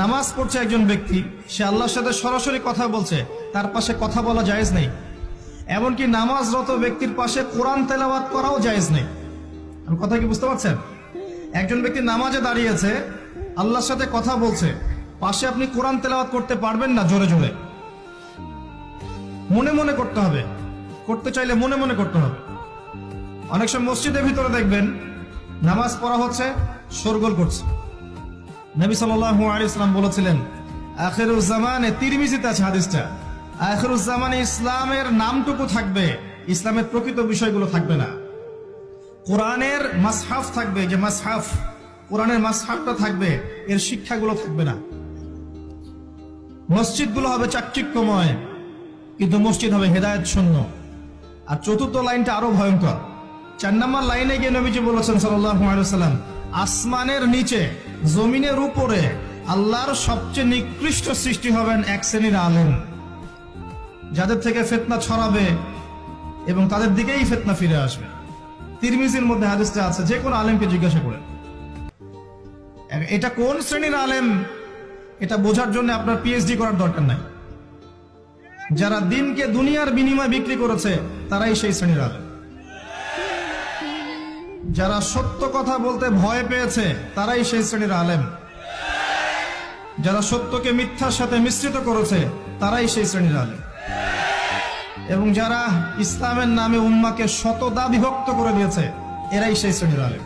নামাজ পড়ছে একজন ব্যক্তি, সে আল্লাহর সাথে সরাসরি কথা বলছে, তার পাশে কথা বলা জায়েজ নেই। এমনকি নামাজরত ব্যক্তির পাশে কোরআন তেলাওয়াত করাও জায়েজ নেই। আমি কথা কি বুঝতে পারছেন? একজন ব্যক্তি নামাজে দাঁড়িয়েছে, আল্লাহর সাথে কথা বলছে, পাশে আপনি কোরআন তেলাওয়াত করতে পারবেন না জোরে জোরে। মনে মনে করতে হবে, করতে চাইলে মনে মনে করতে হবে। অনেক সময় মসজিদের ভিতরে দেখবেন নামাজ পড়া হচ্ছে, শোরগোল করছে। নবী সাল্লাল্লাহু আলাইহি ওয়াসাল্লাম বলেছিলেন, আখিরুজ জামানে, তিরমিজিতে আছে হাদিসটা, আখিরুজ জামানে ইসলামের নামটুকু থাকবে, ইসলামের প্রকৃত বিষয়গুলো থাকবে না। কোরআনের মাসহাফ থাকবে, যে মাসহাফ, কোরআনের মাসহাফটা থাকবে, এর শিক্ষাগুলো থাকবে না। মসজিদগুলো হবে চাকচিক্যময়, কিন্তু মসজিদ হবে হেদায়েত শূন্য। আর চতুর্থ লাইনটা আরো ভয়ঙ্কর। 4 নম্বর লাইনে গিয়ে নবীজি বলেছেন সাল্লাল্লাহু আলাইহি ওয়াসাল্লাম, আসমানের নিচে জমিনের উপরে আল্লাহর সবচেয়ে নিকৃষ্ট সৃষ্টি হবেন এক শ্রেণীর আলেম, যাদের থেকে ফিতনা ছড়াবে এবং তাদের দিকেই ফিতনা ফিরে আসবে। তিরমিজির মধ্যে হাদিসটা আছে, যে কোনো আলেমকে জিজ্ঞাসা করেন এটা কোন শ্রেণীর আলেম, এটা বোঝার জন্য আপনার পিএইচডি করার দরকার নাই। যারা দিনকে দুনিয়ার বিনিময়ে বিক্রি করেছে তারাই সেই শ্রেণীর আলেম। যারা সত্য কথা বলতে ভয় পেয়েছে তারাই সেই শ্রেণীর আলেম। যারা সত্যকে মিথ্যার সাথে মিশ্রিত করেছে তারাই সেই শ্রেণীর আলেম। এবং যারা ইসলামের নামে উম্মাকে শতদা বিভক্ত করে দিয়েছে, এরাই সেই শ্রেণীর আলেম।